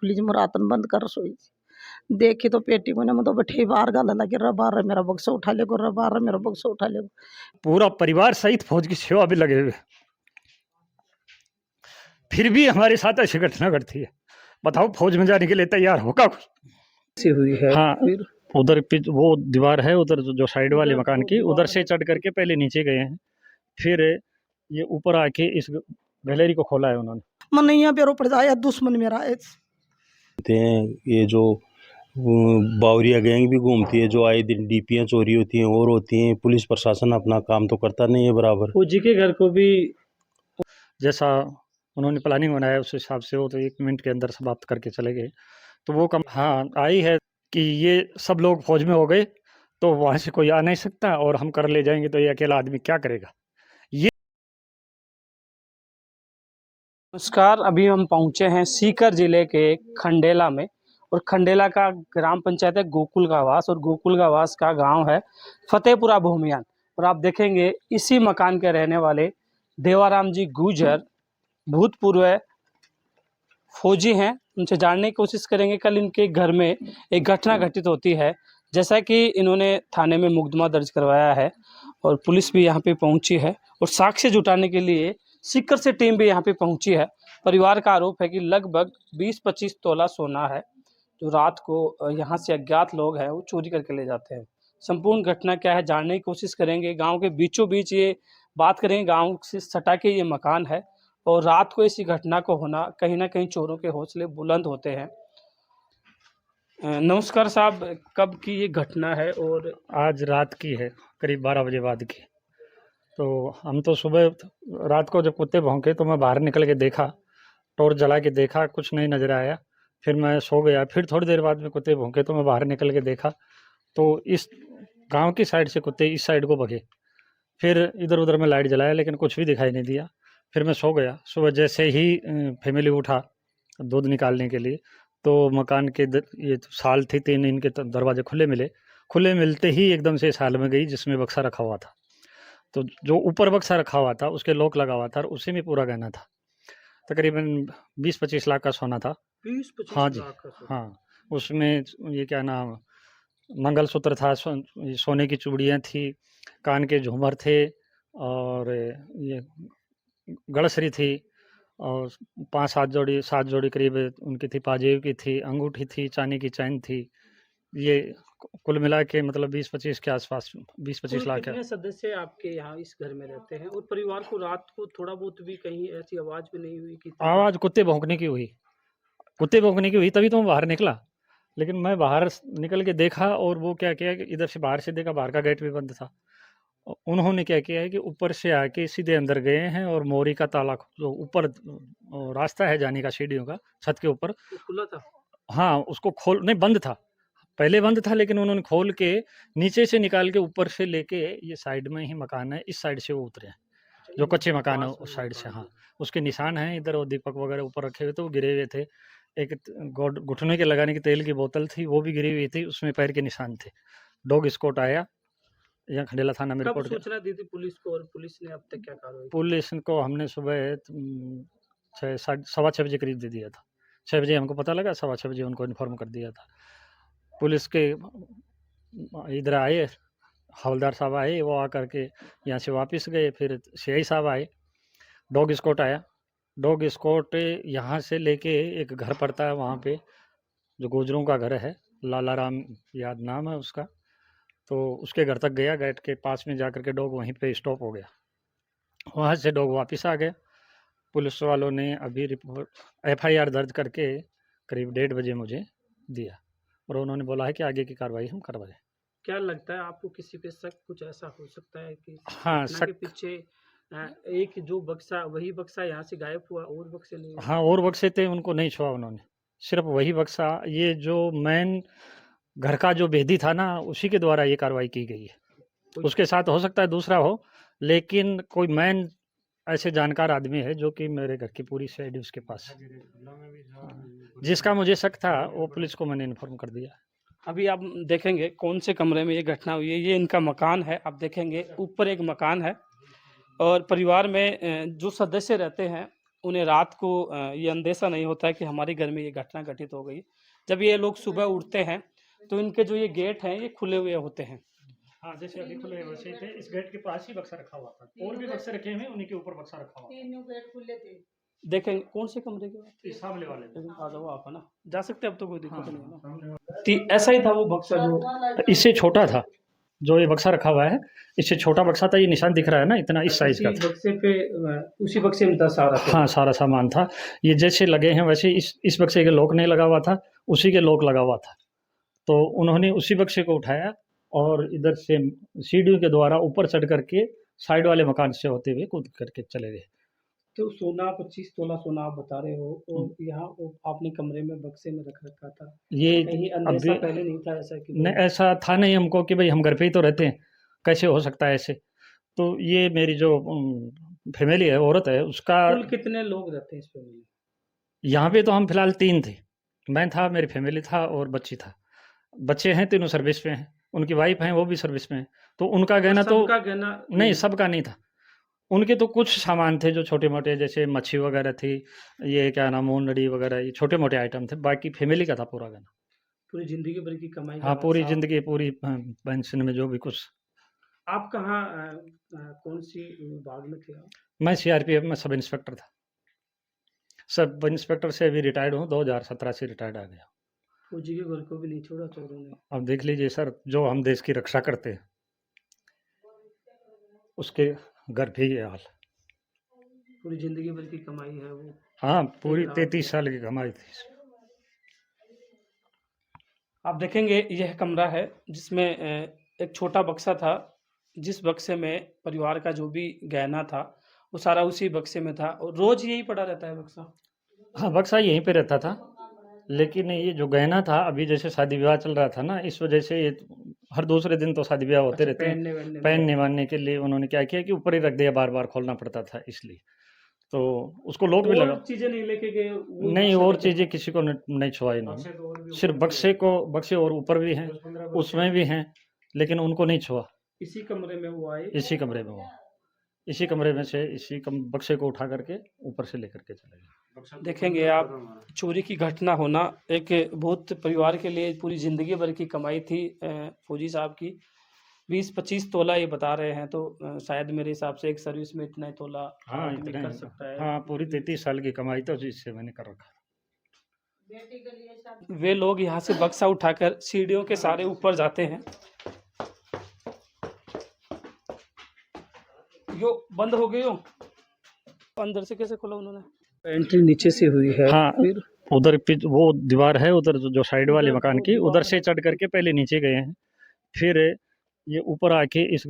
Please मुरातन बंद कर रसोई देखी तो पेटी को मैं तो बैठे बाहर गाला लगे बार मेरा बक्सा उठा ले बार मेरा बक्सा उठा ले। पूरा परिवार सहित फौज की सेवा भी लगे हुए, फिर भी हमारे साथ ऐसी घटना घटती है। बताओ फौज में जाने के लिए तैयार होगा कुछ हुई है। हाँ फिर उधर वो दीवार है उधर जो साइड वाले मकान की, उधर से चढ़ करके पहले नीचे गए हैं, फिर ये ऊपर आके इस गैलरी को खोला है उन्होंने। मन यहाँ पे ऊपर जाया दुश्मन मेरा है। ये जो बावरिया गैंग भी घूमती है, जो आए दिन डीपियां चोरी होती हैं और होती हैं, पुलिस प्रशासन अपना काम तो करता नहीं है बराबर। फौजी के घर को भी जैसा उन्होंने प्लानिंग बनाया उस हिसाब से वो तो 1 मिनट के अंदर समाप्त करके चले गए। तो वो कम हाँ आई है कि ये सब लोग फौज में हो गए तो वहाँ से कोई आ नहीं सकता और हम कर ले जाएंगे तो ये अकेला आदमी क्या करेगा। नमस्कार, अभी हम पहुंचे हैं सीकर जिले के खंडेला में, और खंडेला का ग्राम पंचायत है गोकुल का आवास, और गोकुल का आवास का गांव है फतेहपुरा भूमियान। और आप देखेंगे इसी मकान के रहने वाले देवाराम जी गुजर भूतपूर्व फौजी हैं, उनसे जानने की कोशिश करेंगे। कल इनके घर में एक घटना घटित होती है, जैसा कि इन्होंने थाने में मुकदमा दर्ज करवाया है और पुलिस भी यहाँ पे पहुँची है और साक्ष्य जुटाने के लिए सीकर से टीम भी यहाँ पे पहुंची है। परिवार का आरोप है कि लगभग 20-25 तोला सोना है जो रात को यहाँ से अज्ञात लोग हैं वो चोरी करके ले जाते हैं। संपूर्ण घटना क्या है जानने की कोशिश करेंगे। गांव के बीचों बीच ये बात करेंगे, गांव से सटा के ये मकान है और रात को इसी घटना को होना कहीं ना कहीं चोरों के हौसले बुलंद होते हैं। नमस्कार साहब, कब की ये घटना है? और आज रात की है, करीब 12 बजे बाद की। तो हम तो सुबह रात को जब कुत्ते भौंके तो मैं बाहर निकल के देखा, टॉर्च जला के देखा, कुछ नहीं नज़र आया। फिर मैं सो गया। फिर थोड़ी देर बाद में कुत्ते भौंके तो मैं बाहर निकल के देखा तो इस गांव की साइड से कुत्ते इस साइड को भगे। फिर इधर उधर में लाइट जलाया लेकिन कुछ भी दिखाई नहीं दिया। फिर मैं सो गया। सुबह जैसे ही फैमिली उठा दूध निकालने के लिए तो मकान के ये साल थी 3, इनके दरवाजे खुले मिले। खुले मिलते ही एकदम से साल में गई जिसमें बक्सा रखा हुआ था। तो जो ऊपर बक्सा रखा हुआ था उसके लॉक लगा हुआ था और उसी में पूरा गहना था। तकरीबन 20-25 लाख का सोना था। 20-25 हाँ जी, लाख का सोना। हाँ। उसमें ये क्या नाम मंगलसूत्र था, सोने की चूड़ियाँ थी, कान के झूमर थे और ये गड़सरी थी और 7 जोड़ी करीब उनकी थी, पाजेब की थी, अंगूठी थी, चांदी की चैन थी। ये कुल मिला के मतलब 20-25 के आसपास 20-25 लाख है। कितने सदस्य आपके यहाँ इस घर में रहते हैं? और परिवार को रात को थोड़ा बहुत भी कहीं ऐसी आवाज भी नहीं हुई कि आवाज़ कुत्ते भौंकने की हुई, कुत्ते भौंकने की हुई, तभी तो मैं बाहर निकला। लेकिन मैं बाहर निकल के देखा और वो क्या किया कि इधर से बाहर से देखा, बाहर का गेट भी बंद था। उन्होंने क्या किया है कि ऊपर से आके सीधे अंदर गए हैं और मोरी का ताला जो ऊपर रास्ता है जाने का सीढ़ियों का छत के ऊपर वो खुला था? हाँ, उसको खोल नहीं, बंद था। पहले बंद था लेकिन उन्होंने खोल के नीचे से निकाल के ऊपर से लेके ये साइड में ही मकान है, इस साइड से वो उतरे हैं। जो कच्चे मकान है उस साइड से, हाँ, उसके निशान हैं इधर। और दीपक वगैरह ऊपर रखे हुए थे, वो गिरे हुए थे। एक घुटने के लगाने की तेल की बोतल थी, वो भी गिरी हुई थी, उसमें पैर के निशान थे। डॉग स्क्वाड आया, यहाँ खंडेला थाना में कब रिपोर्ट किया। सूचना दी थी पुलिस को और पुलिस ने अब तक क्या कार्रवाई की? पुलिस को हमने सुबह 6:15 बजे करीब दे दिया था। 6 बजे हमको पता लगा, 6:15 बजे उनको इन्फॉर्म कर दिया था। पुलिस के इधर आए, हवलदार साहब आए, वो आकर के यहाँ से वापस गए। फिर सीआई साहब आए, डॉग स्क्वाड आया। डॉग स्क्वाड यहाँ से लेके एक घर पड़ता है वहाँ पे, जो गुजरों का घर है, लाला राम याद नाम है उसका। तो उसके घर तक गया, गेट के पास में जाकर के डॉग वहीं पे स्टॉप हो गया। वहाँ से डॉग वापस आ गया। पुलिस वालों ने अभी रिपोर्ट एफआईआर दर्ज करके करीब 1:30 बजे मुझे दिया और उन्होंने बोला है कि आगे की कार्रवाई हम करवाएं। क्या लगता है आपको किसी पे शक कुछ ऐसा हो सकता है कि हाँ, घटना के शक। पीछे एक जो बक्सा, वही बक्सा यहाँ से गायब हुआ और बक्से नहीं हुए? हाँ, और बक्से थे, उनको नहीं छुआ उन्होंने, सिर्फ वही बक्सा। ये जो मेन घर का जो भेदी था ना, उसी के द्वारा ये कार्रवाई की गई है। उसके साथ हो सकता है दूसरा हो, लेकिन कोई मेन ऐसे जानकार आदमी है जो कि मेरे घर की पूरी साइड उसके पास है। जिसका मुझे शक था वो पुलिस को मैंने इन्फॉर्म कर दिया। अभी आप देखेंगे कौन से कमरे में ये घटना हुई है। ये इनका मकान है, आप देखेंगे ऊपर एक मकान है और परिवार में जो सदस्य रहते हैं उन्हें रात को ये अंदेशा नहीं होता है कि हमारे घर में ये घटना घटित हो गई। जब ये लोग सुबह उठते हैं तो इनके जो ये गेट हैं ये खुले हुए होते हैं। हाँ, जैसे अभी खुले वैसे थे, इस गेट के पास ही बक्सा रखा हुआ था, और भी बक्से रखे हुए हैं, उन्हीं के ऊपर बक्सा रखा हुआ था। तीनों गेट खुले थे। देखें कौन से कमरे के बात? इस सामने वाले में। आ जाओ आप, है ना, जा सकते हैं अब तो कोई दिक्कत हाँ, नहीं है ना। सामने वाले। ऐसा ही था वो बक्सा जो इससे छोटा था, जो ये बक्सा रखा हुआ है, इससे छोटा बक्सा था, ये निशान दिख रहा है ना, इतना इस साइज का था। बक्से पे उसी बक्से में था सारा हाँ, सारा सामान था। ये जैसे लगे हैं वैसे इस बक्से के लॉक नहीं लगा हुआ था, उसी के लॉक लगा हुआ था। तो उन्होंने उसी बक्से को उठाया और इधर से सीढ़ियों के द्वारा ऊपर चढ़ करके साइड वाले मकान से होते हुए कूद करके चले गए। तो सोना 25 तोला सोना आप बता रहे हो, और यहाँ आपने कमरे में बक्से में रख रखा था, ये कहीं अंदेशा अभी पहले नहीं था ऐसा कि नहीं, ऐसा था नहीं हमको कि भाई हम घर पे ही तो रहते हैं, कैसे हो सकता है ऐसे। तो ये मेरी जो फैमिली है, औरत है, उसका कुल कितने लोग रहते हैं इस फैमिली में? यहाँ पे तो हम फिलहाल 3 थे, मैं था, मेरी फैमिली था और बच्ची था। बच्चे हैं, तीनों सर्विस में हैं, उनकी वाइफ हैं, वो भी सर्विस में हैं। तो उनका गहना तो सबका गहना नहीं, सबका नहीं था। उनके तो कुछ सामान थे जो छोटे-मोटे, जैसे मच्छी वगैरह थी, ये क्या नाम मुंदड़ी वगैरह, ये छोटे-मोटे आइटम थे, बाकी फैमिली का था पूरा गहना। पूरी जिंदगी भर की कमाई का हाँ, पूरी हिसाब। ज़िंदगी, पूरी पेंशन में जो भी कुछ। आप कहाँ कौन सी विभाग में थे आप? मैं सीआरपीएफ में सब इंस्पेक्टर था। सब इंस्पेक्टर से अभी रिटायर्ड हूँ, 2017 से रिटायर्ड आ गया। फौजी के घर को भी नहीं छोड़ा चोरों ने। अब देख लीजिए सर, जो हम देश की रक्षा करते हैं, उसके घर पे ये हाल। पूरी जिंदगी भर की कमाई है वो। हाँ, पूरी रात 33 साल की कमाई थी। आप देखेंगे यह कमरा है जिसमें एक छोटा बक्सा था, जिस बक्से में परिवार का जो भी गहना था वो सारा उसी बक्से में था, और रोज यही पड़ा रहता है बक्सा। हाँ, बक्सा यहीं पे रहता था, लेकिन ये जो गहना था, अभी जैसे शादी-विवाह चल रहा था ना, इस वजह से ये हर दूसरे दिन तो शादी-विवाह होते रहते हैं। पहनने पहनने-वहनने के लिए उन्होंने क्या किया कि ऊपर ही रख दिया, बार-बार खोलना पड़ता था इसलिए। तो उसको लॉक भी लगा। और चीजें नहीं लेके गए वो नहीं, बक्सा और लेके चीज़ें किसी को नहीं छुआ इन्होंने। सिर्फ़ बक्से और ऊपर भी हैं, उसमें भी हैं, लेकिन उनको नहीं छुआ। इसी कमरे में वो आए। इसी कमरे में वो, इसी कमरे में से बक्से को उठा करके ऊपर से लेकर के चले गए। देखेंगे आप, चोरी की घटना होना एक बहुत परिवार के लिए पूरी ज़िंदगी भर की कमाई थी फौजी साहब की। 20-25 तोला ये बता रहे हैं, तो शायद मेरे हिसाब से एक सर्विस में इतना ही तोला हाँ, आदमी इतने कर सकता है। हाँ, पूरी 33 साल की कमाई तो इससे मैंने कर रखा। वे लोग यहाँ से बक्सा उठाकर सीढ़ियों के सारे ऊपर जाते हैं। यो बंद हो गई हो, अंदर से कैसे खोला उन्होंने? एंट्री नीचे से हुई है। हाँ, फिर उधर वो दीवार है उधर, जो साइड वाले मकान की, उधर से चढ़ करके पहले नीचे गए हैं, फिर ये ऊपर आके इस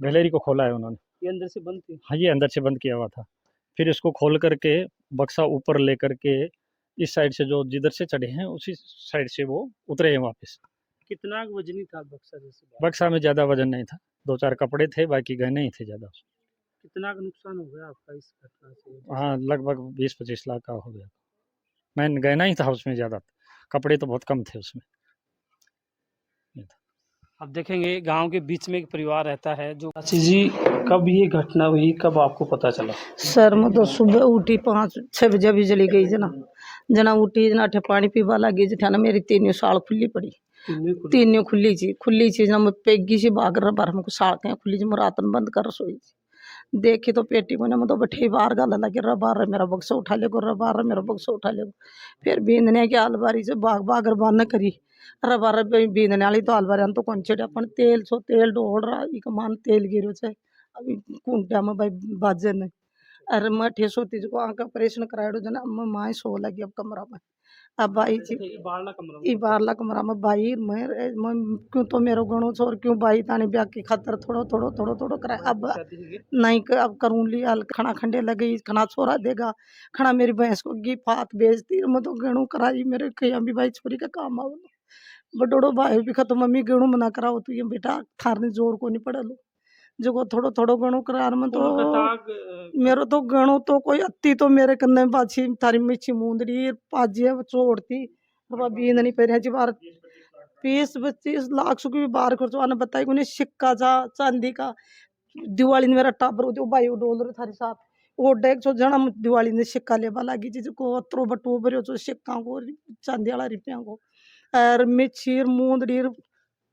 गैलरी को खोला है उन्होंने। ये अंदर से बंद थी। हाँ, ये अंदर से बंद किया हुआ था। फिर इसको खोल करके बक्सा ऊपर लेकर के इस साइड से, जो जिधर से चढ़े हैं उसी साइड से वो उतरे हैं वापस। कितना वजनी था बक्सा जैसे? बक्सा में ज़्यादा वजन नहीं था, 2-4 कपड़े थे, बाकी गहने ही थे ज़्यादा। कितना नुकसान हो गया आपका इस घटना से? हाँ, लगभग 20-25 लाख का हो गया। मैं गहना ही था उसमें ज़्यादा, कपड़े तो बहुत कम थे उसमें। अब देखेंगे गांव के बीच में एक परिवार रहता है जो। चाची जी, कब ये घटना हुई, कब आपको पता चला? सर मैं तो सुबह उठी 5-6 बजे बिजली गई जना उठी जना अठे पानी पीवा लगी जठा मेरी 3 साल खुली पड़ी। तीनों खुली चीज ना मैं पेगी सी भाग रहा बार हमको साड़कें खुली जी, मैं रातन बंद कर सोई देखी तो पेटी को मैं तो बैठे बाहर गल लगे रहा बार मेरा बक्सा उठा ले रहा बार मेरा बक्सा उठा ले। फिर बींदने की अलबारी से भाग भाग बंद करी रहा बार बींदने वाली तो अलबारी तो कौन चढ़े अपन तेल डोल रहा एक मान तेल गिरो से अभी कुंटिया में भाई बाजे ने अरे मैं ठे सोती को आँख ऑपरेशन कराए जना माँ सो लगी अब कमरा में। अब भाई बारला कमरा में भाई मैं क्यों तो मेरो गणो छोर क्यों भाई ताने ब्याह की खातर थोड़ो कराए अब नहीं अब करूँ ली हाल खाना खंडे लगे खाना छोरा देगा खाना मेरी भैंस को घी फात बेचती मैं तो गेणु कराई मेरे कहीं भी भाई छोरी का काम आओ बडोड़ो भाई भी खत्म मम्मी गेणु मना कराओ तू ये बेटा थारने जोर को नहीं पड़ा लो जो थोड़ो गणो करार में तो मेरो तो गणो तो कोई अत्ती तो मेरे कन्ने पाछी थारी मिठी मुंदड़ी पाजी चोड़ती बींद नहीं पे जी बार 20-25 लाख सुखी भी बार खर्चो आने बताई उन्हें सिक्का जा चांदी का दिवाली में मेरा टाबर होती भाई डोल रहे थारी साथ ओ डेक जो जना दिवाली ने सिक्का लेबा लागी जी को अत्रो बटो भरियो जो सिक्का को चांदी वाला रुपया को और मिछीर मूंदड़ीर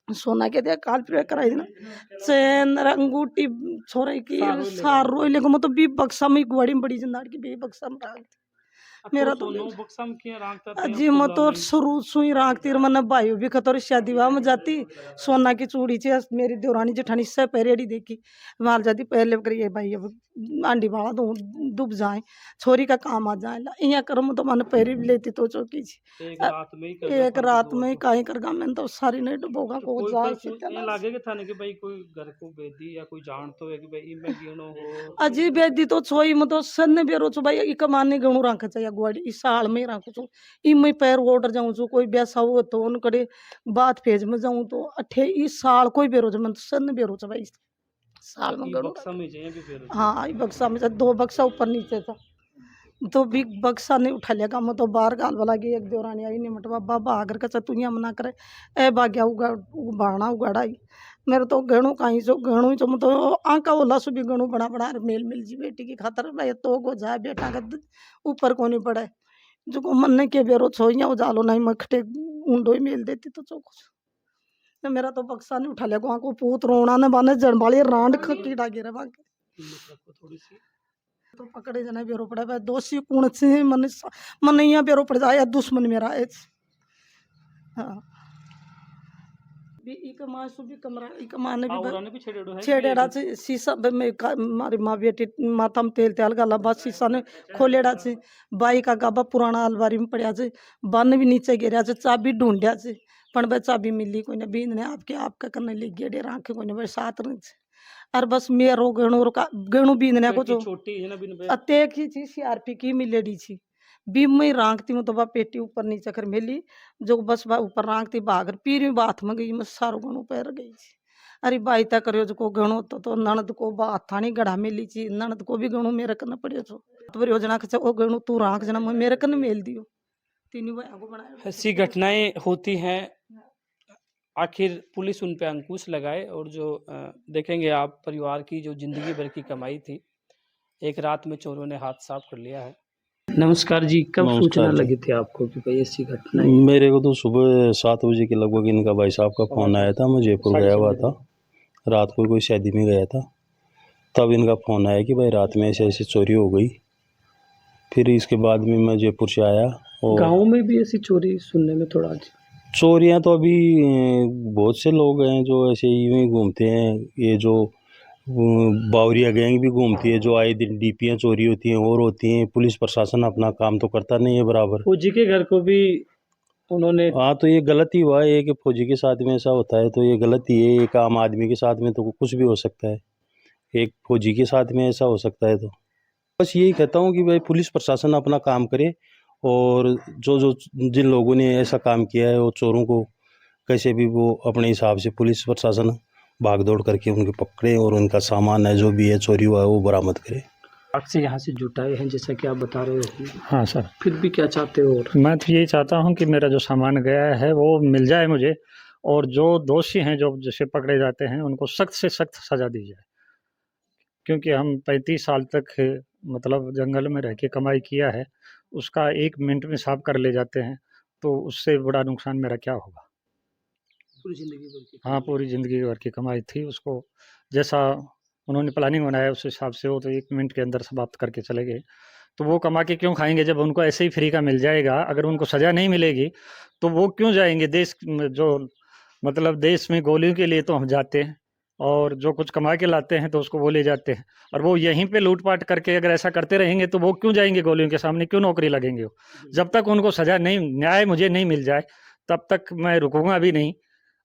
सोना के दे काल पे कराई ना चैन अंगूठी छोरे की सार रोई लेको मतलब बी बक्सा में गुवाड़ी में बड़ी जिंदाड़ की बी बक्सा में राख मेरा तो सोनो बक्सा में क्या रांगता थे अजी मैं तो शुरू सुई राखती मन भाई भी खतौर शादी विवाह में जाती सोना की चूड़ी चे मेरी देवरानी जेठानी से पहरेड़ी देखी माल जाती पहले करिए भाई अब आंडी वाला तो डूब जाए छोरी का काम आ जाए यहाँ कर्म तो मन पहरी भी लेती तो चौकी छी एक रात में ही काहे कर गा मैंने तो सारी नहीं डुबोगा को जाए ये लागे था कि भाई कोई घर को बेदी या कोई जान तो है कि भाई इनमें गिनो हो अजी बेदी तो छोई में तो सन्ने बेरो छो भाई इक माने गणु रख चाहिए गुआड़ी इस साल में रखो छो इमे पैर ऑर्डर जाऊं छो कोई बैसा हो तो उन कड़े बात पेज में जाऊं तो अठे इस साल कोई बेरो छो मन तो सन्ने बेरो छो भाई साल में गणु बक्सा में जाए भी फिर हाँ बक्सा में दो बक्सा ऊपर नीचे था तो भी बक्सा नहीं उठा लिया मैं तो बाहर गाल वाला गई एक देवरानी आई नहीं मटवा बाबा आगर का चतुइया मना करे ए बाग्या बाणा उगाड़ाई मेरे तो गणु कहीं जो गणु जो मैं तो आंका ओला सु भी गणु बड़ा बड़ा मेल मिल जी बेटी की खातर भाई तो गो जाए बेटा का ऊपर को नहीं पड़े जो को मन ने के बेरो छोइया उजालो नहीं मखटे ऊंडो ही मेल देती तो चौको मेरा तो बक्सा नहीं उठा लिया को पूत रोना ने बाने जड़बाली रांड कीड़ा गिरे बाकी थोड़ी सी तो पकड़े जना बेरो पड़ा भाई दोषी कौन से मन यहाँ बेरो पड़ जाए दुश्मन मेरा है हाँ भी इक मां सु भी कमरा इक मां ने भी छेड़ेड़ा से शीशा में मारी माँ बेटी माथा में तेल तेल गाला बस शीशा ने खोलेड़ा से बाई का गाबा पुराना अलमारी में पड़ा से बन भी नीचे गिरा से चाबी ढूंढिया से पण भाई चाबी मिली कोई ना बीन ने आपका करने लग गया डेरा आंखें कोई ना भाई साथ रही और बस मेरो गणु बीनने को जो छोटी है ना बिन अतेक ही थी सीआरपी की मिलेडी थी बीम में रांगती हूँ तो बा पेटी ऊपर नीचे कर मिली जो बस बा ऊपर रांगती भागर पीरी बात में गई मैं सारो गणु पैर गई थी अरे बाई तक करो जो को गणु तो ननद को बात थानी गढ़ा मिली थी ननद को भी गणु मेरे कन पड़े छो तो योजना के ओ गणु तू रांग जना मेरे कन मेल दियो तीनों भाई को बनाया ऐसी घटनाएं होती हैं आखिर पुलिस उन पे अंकुश लगाए और जो देखेंगे आप परिवार की जो जिंदगी भर की कमाई थी एक रात में चोरों ने हाथ साफ कर लिया है। नमस्कार जी, कब सूचना लगी थी आपको कि भाई ऐसी घटना मेरे को तो सुबह 7 बजे के लगभग इनका भाई साहब का फ़ोन आया था। मैं जयपुर गया हुआ था, रात को कोई शादी में गया था, तब इनका फ़ोन आया कि भाई रात में ऐसे ऐसे चोरी हो गई। फिर इसके बाद में मैं जयपुर से आया और गाँव में भी ऐसी चोरी सुनने में थोड़ा चोरियाँ तो अभी बहुत से लोग हैं जो ऐसे यूँ ही घूमते हैं। ये जो बावरिया गैंग भी घूमती है, जो आए दिन डीपियाँ चोरी होती हैं और होती हैं। पुलिस प्रशासन अपना काम तो करता नहीं है बराबर। फौजी के घर को भी उन्होंने हाँ, तो ये गलत ही हुआ है कि फौजी के साथ में ऐसा होता है, तो ये गलत ही है। एक आम आदमी के साथ में तो कुछ भी हो सकता है, एक फौजी के साथ में ऐसा हो सकता है। तो बस यही कहता हूँ कि भाई पुलिस प्रशासन अपना काम करे और जो जिन लोगों ने ऐसा काम किया है वो चोरों को कैसे भी वो अपने हिसाब से पुलिस प्रशासन भाग दौड़ करके उनको पकड़े और उनका सामान है जो भी है चोरी हुआ है वो बरामद करे। से यहाँ से जुटाए हैं जैसा कि आप बता रहे हो। हाँ सर, फिर भी क्या चाहते हो? मैं तो यही चाहता हूँ कि मेरा जो सामान गया है वो मिल जाए मुझे, और जो दोषी हैं जो जैसे पकड़े जाते हैं उनको सख्त से सख्त सज़ा दी जाए। क्योंकि हम 35 साल तक मतलब जंगल में रह के कमाई किया है, उसका 1 मिनट में साफ कर ले जाते हैं, तो उससे बड़ा नुकसान मेरा क्या होगा। पूरी जिंदगी भर की हाँ, पूरी ज़िंदगी भर की कमाई थी, उसको जैसा उन्होंने प्लानिंग बनाया उस हिसाब से वो तो 1 मिनट के अंदर समाप्त करके चले गए। तो वो कमा के क्यों खाएँगे जब उनको ऐसे ही फ्री का मिल जाएगा। अगर उनको सज़ा नहीं मिलेगी तो वो क्यों जाएँगे देश में, जो मतलब देश में गोलियों के लिए तो हम जाते हैं, और जो कुछ कमा के लाते हैं तो उसको वो ले जाते हैं, और वो यहीं पे लूट-पाट करके अगर ऐसा करते रहेंगे तो वो क्यों जाएँगे गोलियों के सामने, क्यों नौकरी लगेंगे वो। जब तक उनको सज़ा नहीं, न्याय मुझे नहीं मिल जाए तब तक मैं रुकूँगा भी नहीं,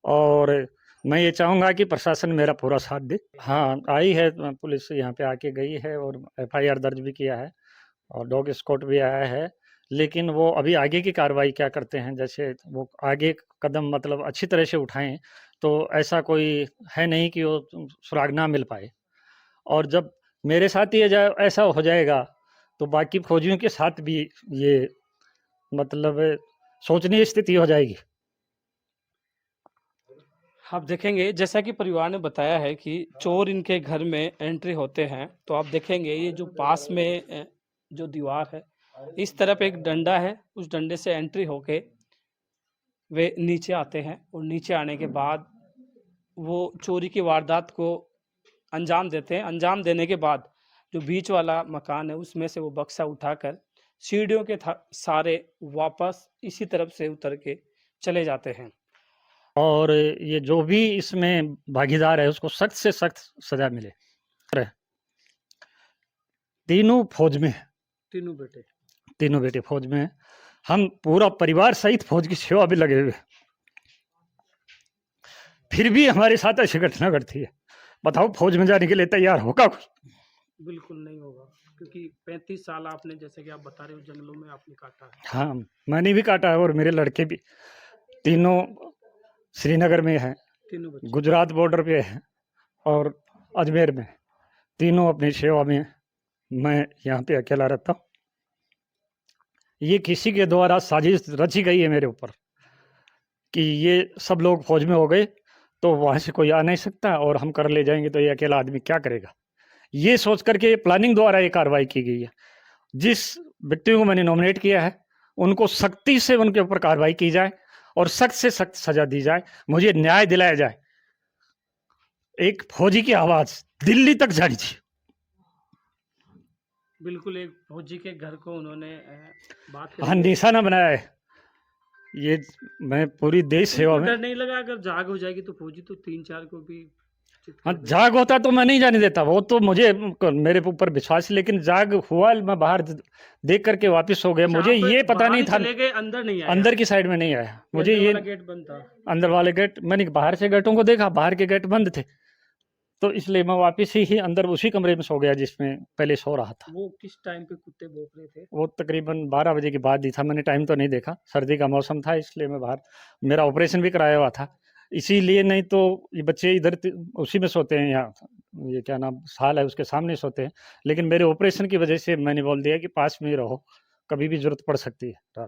और मैं ये चाहूँगा कि प्रशासन मेरा पूरा साथ दे। हाँ, आई है पुलिस यहाँ पे आके गई है और एफआईआर दर्ज भी किया है और डॉग स्क्वाड भी आया है, लेकिन वो अभी आगे की कार्रवाई क्या करते हैं, जैसे वो आगे कदम मतलब अच्छी तरह से उठाएँ तो ऐसा कोई है नहीं कि वो सुराग ना मिल पाए। और जब मेरे साथ ये ऐसा हो जाएगा तो बाकी फौजियों के साथ भी ये मतलब सोचनीय स्थिति हो जाएगी। आप देखेंगे जैसा कि परिवार ने बताया है कि चोर इनके घर में एंट्री होते हैं, तो आप देखेंगे ये जो पास में जो दीवार है, इस तरफ एक डंडा है, उस डंडे से एंट्री होके वे नीचे आते हैं और नीचे आने के बाद वो चोरी की वारदात को अंजाम देते हैं। अंजाम देने के बाद जो बीच वाला मकान है उसमें से वो बक्सा उठाकर सीढ़ियों के सारे वापस इसी तरफ से उतर के चले जाते हैं। और ये जो भी इसमें भागीदार है उसको सख्त से सख्त सजा मिले। तीनों फौज में हैं, तीनों बेटे फौज में हैं। हम पूरा परिवार सहित फौज की सेवा भी लगे हुए हैं। फिर भी हमारे साथ ऐसी घटना घटती है। बताओ फौज में जाने के लिए तैयार होगा कुछ? बिल्कुल नहीं होगा, क्योंकि 35 साल आपने, जैसे कि आप बता रहे हो, जंगलों में आपने काटा है। हाँ, मैंने भी काटा है और मेरे लड़के भी, तीनों श्रीनगर में हैं, तीनों बच्चे गुजरात बॉर्डर पे हैं और अजमेर में। तीनों अपनी सेवा में, मैं यहाँ पे अकेला रहता हूँ। ये किसी के द्वारा साजिश रची गई है मेरे ऊपर कि ये सब लोग फौज में हो गए तो वहाँ से कोई आ नहीं सकता और हम कर ले जाएंगे तो ये अकेला आदमी क्या करेगा। ये सोच करके प्लानिंग द्वारा ये कार्रवाई की गई है। जिस व्यक्ति को मैंने नॉमिनेट किया है उनको सख्ती से उनके ऊपर कार्रवाई की जाए और सख्त से सख्त सजा दी जाए, मुझे न्याय दिलाया जाए। एक फौजी की आवाज़ दिल्ली तक जानी चाहिए। बिल्कुल एक फौजी के घर को उन्होंने बात हाँ, निशाना बनाया है। ये मैं पूरी देश सेवा में, डर नहीं लगा अगर जाग हो जाएगी तो फौजी तो 3-4 को भी हाँ जाग होता तो मैं नहीं जाने देता, वो तो मुझे मेरे ऊपर विश्वास है, लेकिन जाग हुआ मैं बाहर देख करके वापस हो गया। मुझे ये पता नहीं था, अंदर नहीं आया, अंदर की साइड में नहीं आया। मुझे ये गेट बंद था, अंदर वाले गेट, मैंने बाहर से गेटों को देखा, बाहर के गेट बंद थे, तो इसलिए मैं वापस ही अंदर उसी कमरे में सो गया जिसमें पहले सो रहा था। वो किस टाइम पे कुत्ते भौंक रहे थे? वो तकरीबन 12 बजे के बाद ही था, मैंने टाइम तो नहीं देखा, सर्दी का मौसम था इसलिए मैं बाहर, मेरा ऑपरेशन भी कराया हुआ था इसीलिए, नहीं तो ये बच्चे इधर उसी में सोते हैं, यहाँ ये क्या नाम साल है उसके सामने सोते हैं, लेकिन मेरे ऑपरेशन की वजह से मैंने बोल दिया कि पास में ही रहो, कभी भी जरूरत पड़ सकती है रात।